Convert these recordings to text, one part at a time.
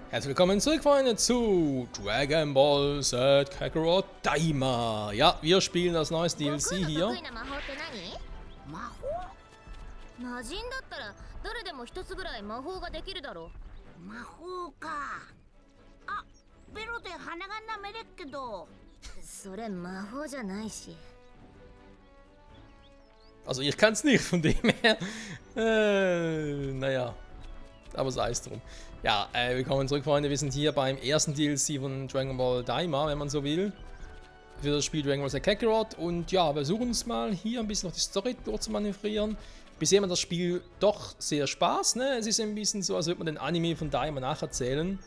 Herzlich willkommen zurück, Freunde, zu Dragon Ball Z Kakarot Daima. Ja, wir spielen das neues DLC hier. 魔法魔人だったら誰でも一つぐらい魔法ができるだろう。魔法か。あ、ベロで鼻が舐めれっけど。それ魔法じゃないし。Also ich kann es nicht, von dem her. Naja, aber sei es drum. Ja, willkommen zurück, Freunde. Wir sind hier beim ersten DLC von Dragon Ball Daima, wenn man so will. Für das Spiel Dragon Ball Z Kakarot. Und ja, wir versuchen uns mal hier ein bisschen noch die Story durchzumanövrieren. Bisher macht das Spiel doch sehr Spaß, ne? Es ist ein bisschen so, als würde man den Anime von Daima nacherzählen.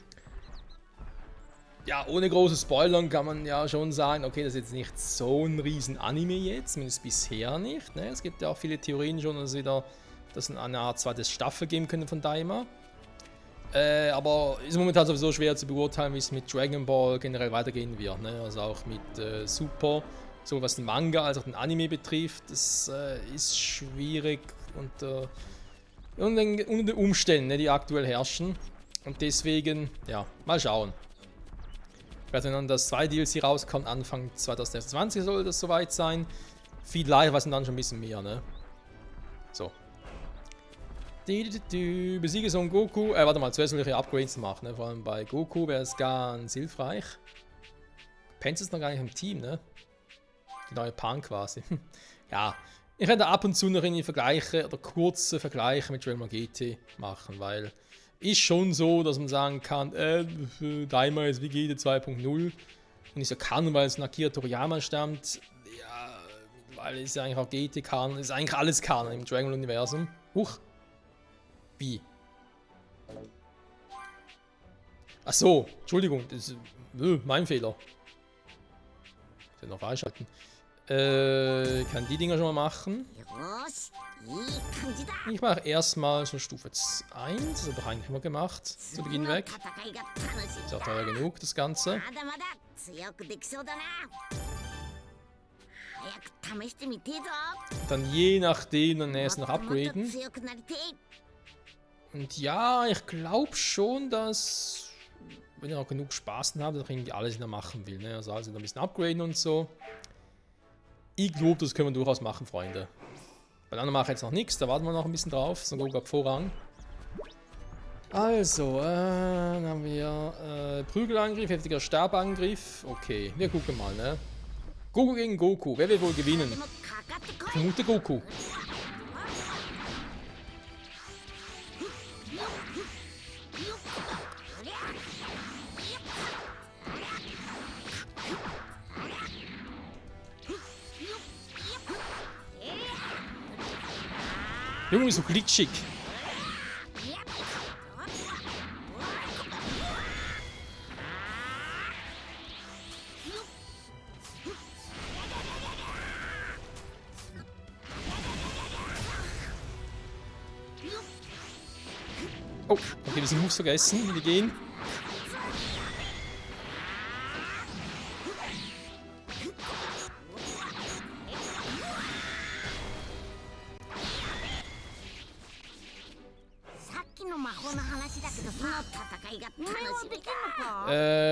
Ja, ohne große Spoilern kann man ja schon sagen, okay, das ist jetzt nicht so ein riesen Anime jetzt, zumindest bisher nicht. Ne? Es gibt ja auch viele Theorien schon, dass es eine Art zweites Staffel geben könnte von Daima. Aber ist momentan sowieso schwer zu beurteilen, wie es mit Dragon Ball generell weitergehen wird. Ne? Also auch mit Super, so was den Manga als auch den Anime betrifft, das ist schwierig unter den Umständen, ne, die aktuell herrschen. Und deswegen, ja, mal schauen. Wenn dann das zweite DLC rauskommt, Anfang 2020 soll das soweit sein. Vielleicht weiß man dann schon ein bisschen mehr, ne? So. Besiege Son Goku. Warte mal, zuerst will ich ja Upgrades machen, ne? Vor allem bei Goku wäre es ganz hilfreich. Pence ist noch gar nicht im Team, ne? Die neue Pan quasi. Ja, ich werde ab und zu noch in die Vergleiche oder kurze Vergleiche mit Dragon Ball GT machen, weil ist schon so, dass man sagen kann, Daima ist wie GT 2.0 und ich so kann, weil es von Akira Toriyama stammt. Ja, weil es ja eigentlich auch GT Kanon, ist eigentlich alles Kanon im Dragon Ball Universum. Huch. Wie? Ach so, Entschuldigung, das ist mein Fehler. Ich noch freischalten. Kann die Dinger schon mal machen. Ich mache erstmal so Stufe 1, das habe ich eigentlich immer gemacht, zu Beginn weg. Ist auch teuer genug, das Ganze. Dann je nachdem dann erst noch upgraden. Und ja, ich glaube schon, dass, wenn ich auch genug Spaß habe, dass ich irgendwie alles noch machen will. Ne? Also ein bisschen upgraden und so. Ich glaube, das können wir durchaus machen, Freunde. Bei anderen mache ich jetzt noch nichts, da warten wir noch ein bisschen drauf. Son Goku hat Vorrang. Also, dann haben wir Prügelangriff, heftiger Stabangriff. Okay, wir gucken mal, ne? Goku gegen Goku, wer wird wohl gewinnen? Ich vermute Goku. Junge, so glitschig. Oh, okay, diese Moves vergessen, wie die gehen.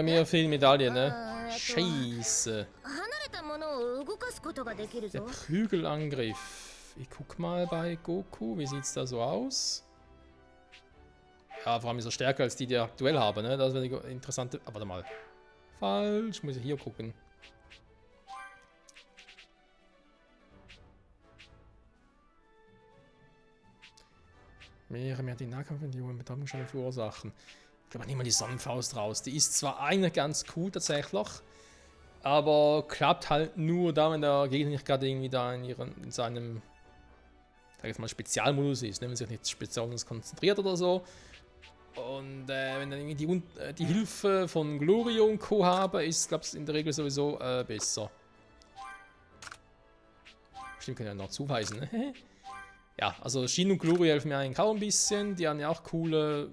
Mir fehlen Medaillen, ne? Scheiße. Der Prügelangriff. Ich guck mal bei Goku, wie sieht's da so aus? Ja, vor allem ist er stärker als die, die ich aktuell habe, ne? Das wäre die interessante. Aber warte mal. Falsch, muss ich hier gucken. Mehr die Nahkampf und die hohen Betäubungsschäden verursachen. Ich glaube, nehmen wir die Sonnenfaust raus. Die ist zwar eigentlich ganz cool tatsächlich, aber klappt halt nur da, wenn der Gegner nicht gerade irgendwie da in seinem, sag ich jetzt mal, Spezialmodus ist, ne? Wenn sich nicht speziell konzentriert oder so. Und wenn dann irgendwie die Hilfe von Glorio und Co. habe, ist, glaube ich, in der Regel sowieso besser. Stimmt, können ja noch zuweisen, ne? Ja, also Shin und Glorio helfen mir eigentlich auch ein bisschen. Die haben ja auch coole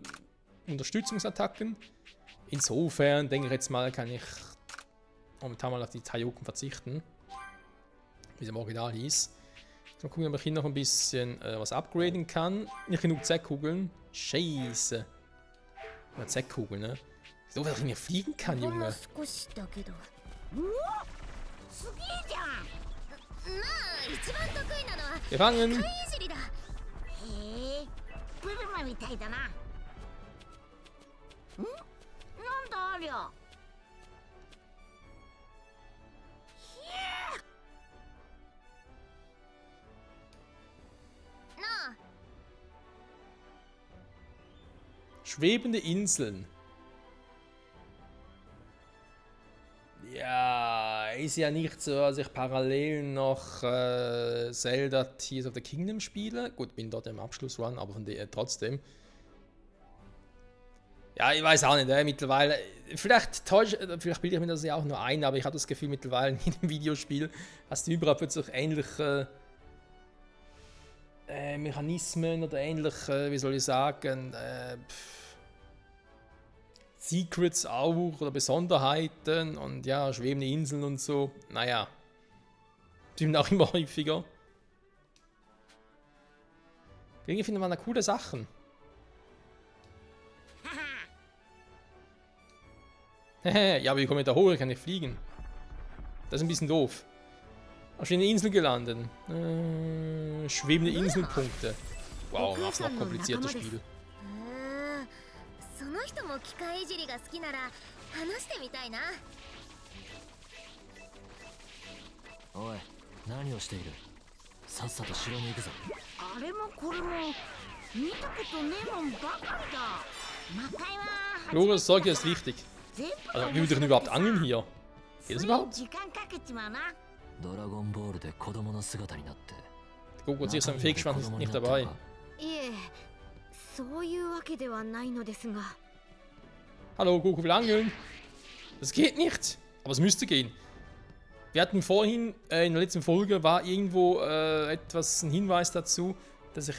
Unterstützungsattacken. Insofern denke ich jetzt mal, kann ich momentan mal auf die Taioken verzichten. Wie es im Original hieß. Mal gucken, ob ich hier noch ein bisschen was upgraden kann. Nicht genug Z-Kugeln. Scheiße. Eine Zeckkugel, ne? So, dass ich nicht fliegen kann, ほんの Junge. 少しだけどうわすげえじゃんまあ一番得意なのは Gefangen! いじりだへえプルマみたいだな。なんだありゃ。なあ Schwebende Inseln. Ja, ist ja nicht so, dass ich parallel noch Zelda Tears of the Kingdom spiele. Gut, bin dort im Abschlussrun, aber von der trotzdem. Ja, ich weiß auch nicht, mittlerweile. Vielleicht bilde ich mir das ja auch nur ein, aber ich habe das Gefühl, mittlerweile in jedem Videospiel hast du überall plötzlich ähnliche Mechanismen oder ähnliche, wie soll ich sagen, Secrets auch oder Besonderheiten und ja, schwebende Inseln und so. Naja, stimmt auch immer häufiger. Irgendwie findet man da coole Sachen. Ja, aber wie komme ich da hoch? Ich kann nicht fliegen. Das ist ein bisschen doof. Auf eine Insel gelandet. Schwebende Inselpunkte. Wow, mach's noch kompliziertes Spiel. その人も機械いじりが好きなら話してみたいな。おい、何をしている？さっさと城に行くぞ。あれもこれも見たことねえもんばかりだ。魔界は Loris, Sorge ist wichtig. Also, wie will ich denn überhaupt angeln hier? Geht das überhaupt? 時間かけちまうな。ドラゴンボールで子供の姿になって。Goku zieht seinen Fegschwanz nicht dabei. いえ、そういうわけではないのですが。 Hallo, Goku will angeln. Das geht nicht. Aber es müsste gehen. Wir hatten vorhin, in der letzten Folge war irgendwo ein Hinweis dazu, dass ich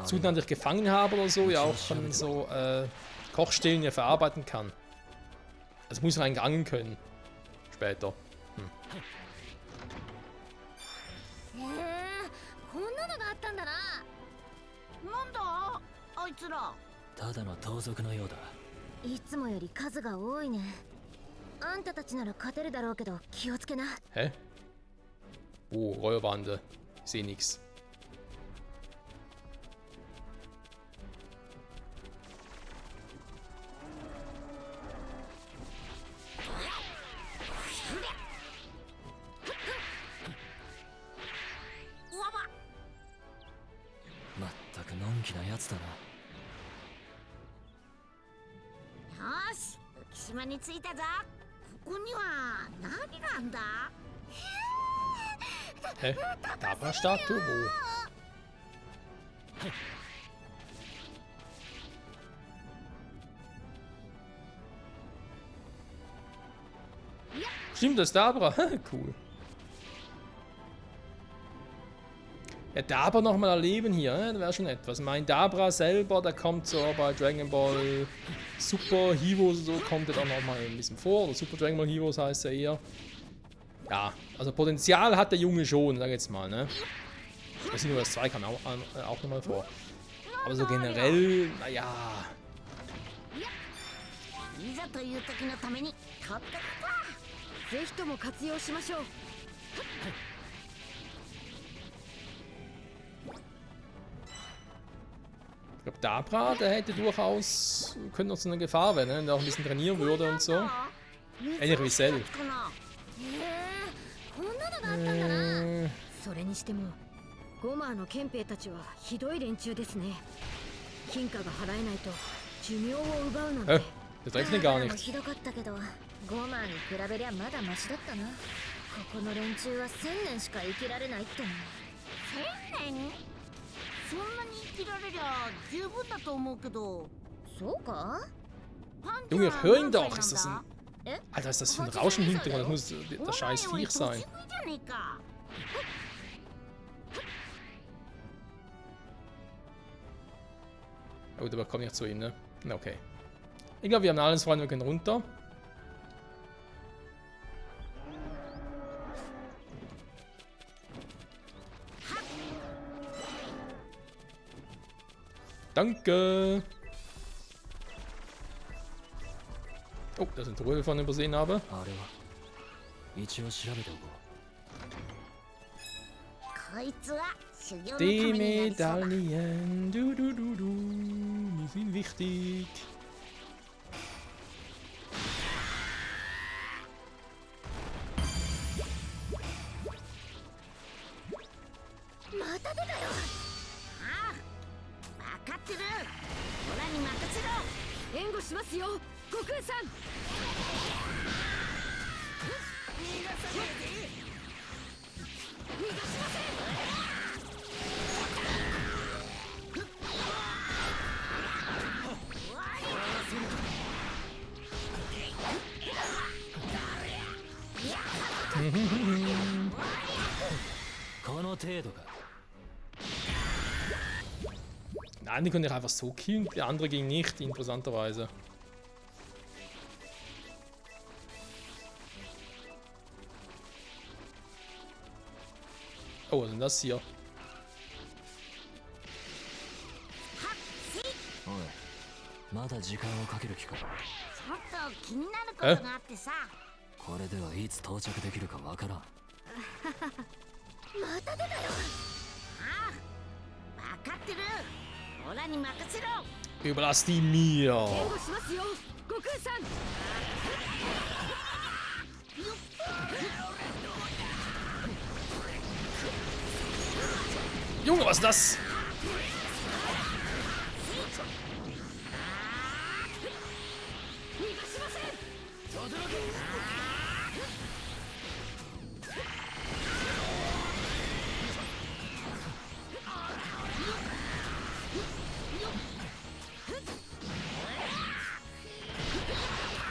Zutaten, die ich gefangen habe oder so, ja auch von so Kochstellen ja verarbeiten kann. Also muss ich eigentlich angeln können. Später. こんなのがあったんだな。なんだあいつら。ただの盗賊のようだ。いつもより数が多いね。あんたたちなら勝てるだろうけど気をつけな。Hä? Oh, Räuberbande. Ich sehe nix.まったくのんきなやつだな。 よし、浮島に着いたぞ。ここには何があんだ。Hä? Dabra-Statue? Wo? Stimmt, das ist Dabra. Cool. Ja, Dabra nochmal erleben hier, ne? Das wäre schon etwas. Mein Dabra selber, der kommt so bei Dragon Ball Super Heroes so, kommt er dann nochmal ein bisschen vor. Oder Super Dragon Ball Heroes heißt er eher. Ja, also Potenzial hat der Junge schon, sag ich jetzt mal, ne? Das sind nur das 2 kam auch nochmal vor. Aber so generell, naja. いざという時のために取ってくか。ぜひとも活用しましょう。 Ich glaube, Dabra, der hätte durchaus, könnte noch so eine Gefahr werden, ne? Wenn der auch ein bisschen trainieren würde und so. Ähnlich wie Cell. それにしてもゴマーの憲兵たちはひどい連中ですね。金貨が払えないと寿命を奪うなんて。 Das trifft ihn gar も nicht. ひどかったけど、ゴマーに比べりゃまだマシだったな。ここの連中は1000年しか生きられないっての。1000年？そんなに生きられりゃ十分だと思うけど。そうか？ Junge, hör ihn doch! Ist das ein. Alter, ist das für ein Rauschen im Hintergrund? Das muss das scheiß Viech sein. Oh, aber komm nicht zu ihm, ne? Na, okay. Ich glaube, wir haben alles, Freunde, wir können runter. Danke! Oh, da sind Truhe von übersehen habe. あれは一応調べておここいつは修行のた Die めになりそうだ。 Medaillen. Du, du, du, du. Die sind wichtig. また出たよ。ああ、分かってる。オラに任せろ。援護しますよ、悟空さん。逃がさないで。逃がしません。 う。この程度か。 Nein, die können ich einfach so killen, der andere ging nicht, interessanterweise. Oh, was ist denn das hier? はっせい。おい、まだ時間をかける気か。ちょっと気になることがあってさ。これではいつ到着できるかわからん。また出たよ。ああ、分かってる。オラに任せろ。 Überlass die mir! 援護しますよ、悟空さん。 Junge, was ist das? 逃がしません。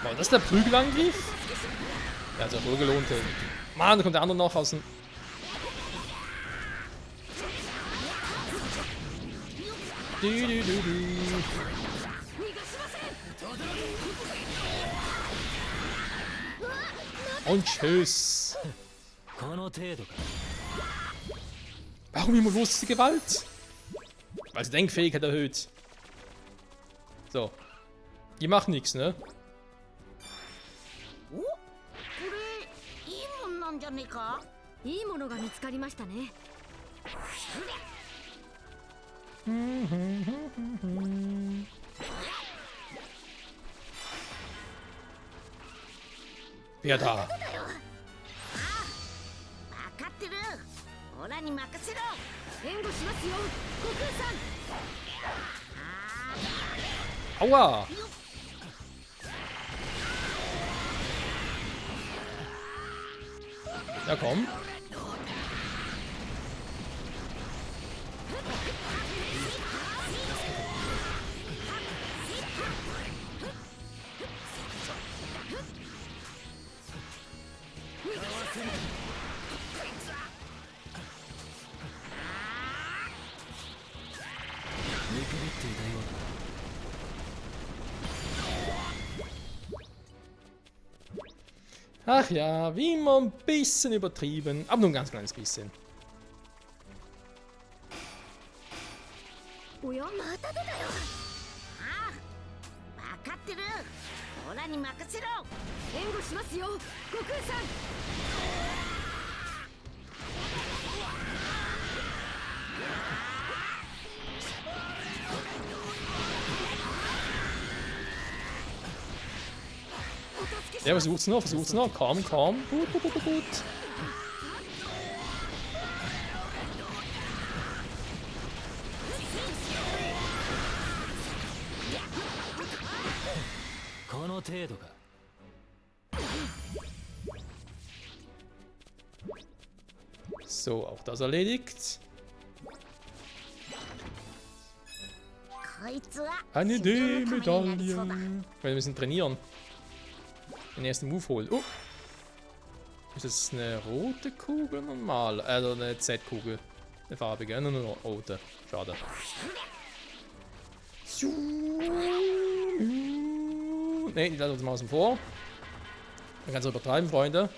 War das der Prügelangriff? Ja, hat sich wohl gelohnt. Ey. Mann, da kommt der andere noch aus dem... Du, du, du, du. Und tschüss. この程度か。 Warum immer bloß die Gewalt? Weil die Denkfähigkeit erhöht. So. Die macht nichts, ne? お、これいいもんなんじゃねえか。いいものが見つかりましたね。 Wer da? 分かってる。オラに任せろ。援護しますよ、悟空さん。 Aua! Ja, komm. Ach ja, wie immer ein bisschen übertrieben, aber nur ein ganz kleines bisschen. おや、また出たよ。ああ、分かってる。オラに任せろ。援護しますよ、悟空さん。 Ja, versucht's noch, versucht's noch. Komm, komm. Gut, gut, gut, gut, gut. So, auch das erledigt. こいつは Eine 修行のためになりそうだ。 D-Medaille. Wir müssen trainieren. Den ersten Move holen. Oh! Ist das eine rote Kugel normal? Also eine Z-Kugel. Eine farbige. Nur eine rote. Schade. Ne, die lassen uns mal außen vor. Man kann es übertreiben, Freunde.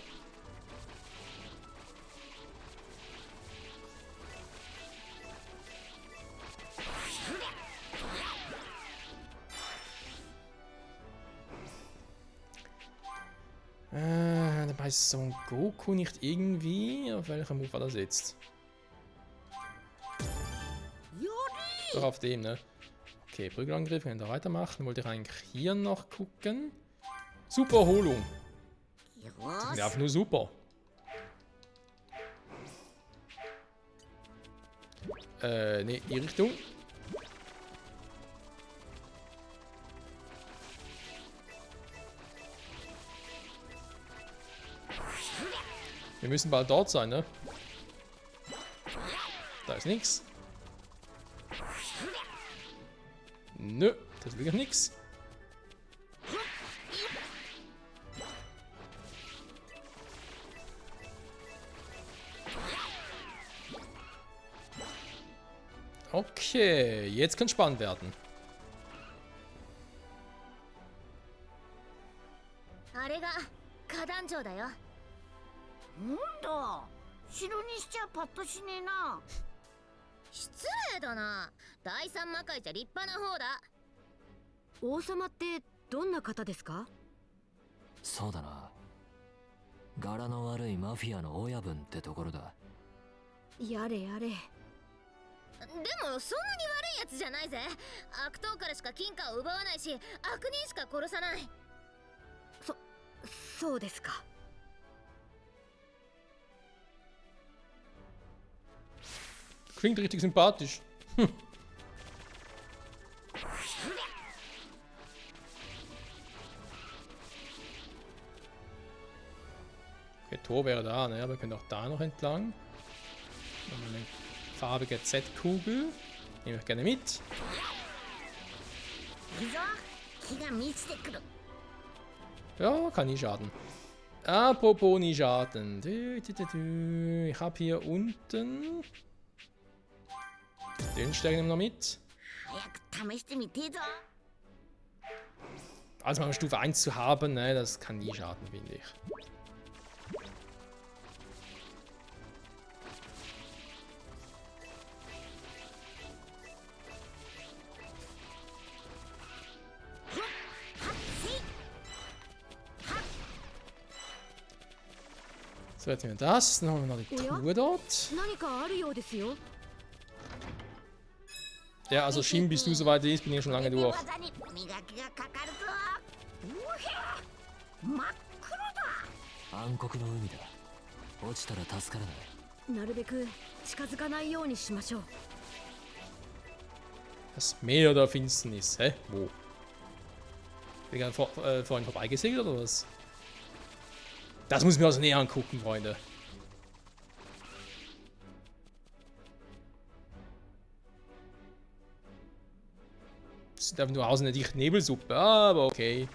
Bei Son Goku nicht irgendwie. Auf welcher Move war das jetzt? Doch auf dem, ne? Okay, Prügelangriff, können wir da weitermachen. Wollte ich eigentlich hier noch gucken. Super Erholung. Ja, einfach nur super. Ne, die Richtung. Wir müssen bald dort sein, ne? Da ist nichts. Nö, das ist wirklich nichts. Okay, jetzt kann spannend werden. あれが花壇長だよ。なんだ、城にしちゃパッとしねえな。失礼だな。第三魔界じゃ立派な方だ。王様ってどんな方ですか？そうだな。柄の悪いマフィアの親分ってところだ。やれやれ。でもそんなに悪いやつじゃないぜ。悪党からしか金貨を奪わないし、悪人しか殺さない。そうですか。Klingt richtig sympathisch. Okay, Tor wäre da, ne? Aber wir können auch da noch entlang. Nochmal eine farbige Z-Kugel. Nehme ich gerne mit. Ja, kann nie schaden. Apropos nie schaden. Ich habe hier unten... Den stellen wir noch mit. Also mal Stufe 1 zu haben, ne, das kann nie schaden, finde ich. So, jetzt nehmen wir das. Dann haben wir noch die Truhe dort. 何かあるようですよ。 Ja, also Shin, bis du soweit bist, bin ich schon lange durch. 暗黒の海だ。落ちたら助からない。なるべく近づかないようにしましょう。 Das Meer der Finsternis, hä? Wo? Bin ich vorhin vorbeigesegelt oder was? Das muss ich mir also näher angucken, Freunde. Das sieht einfach nur aus wie eine dichte Nebelsuppe, aber okay.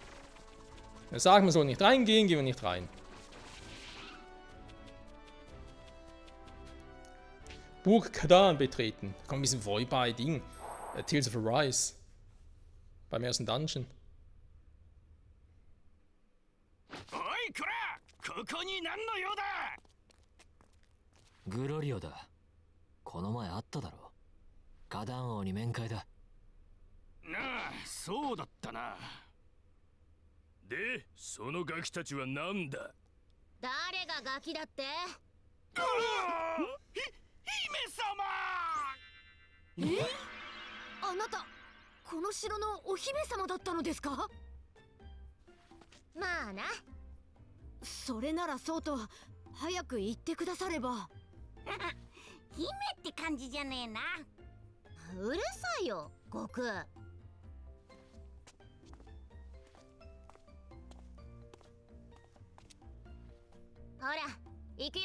Dann sagen wir so, nicht reingehen, gehen wir nicht rein. Burg Kadan betreten. Da kommt ein bisschen voll bei Ding. Tales of Arise. Beim ersten Dungeon. おいこら、ここに何の用だ。グロリオだ。この前会っただろ。花壇王に面会だ。なあ、そうだったな。で、そのガキたちは何だ。誰がガキだって？姫様。あなたこの城のお姫様だったのですか？まあな。それならそうと早く言ってくだされば。姫って感じじゃねえな。うるさいよ、悟空。ほら、行くよ。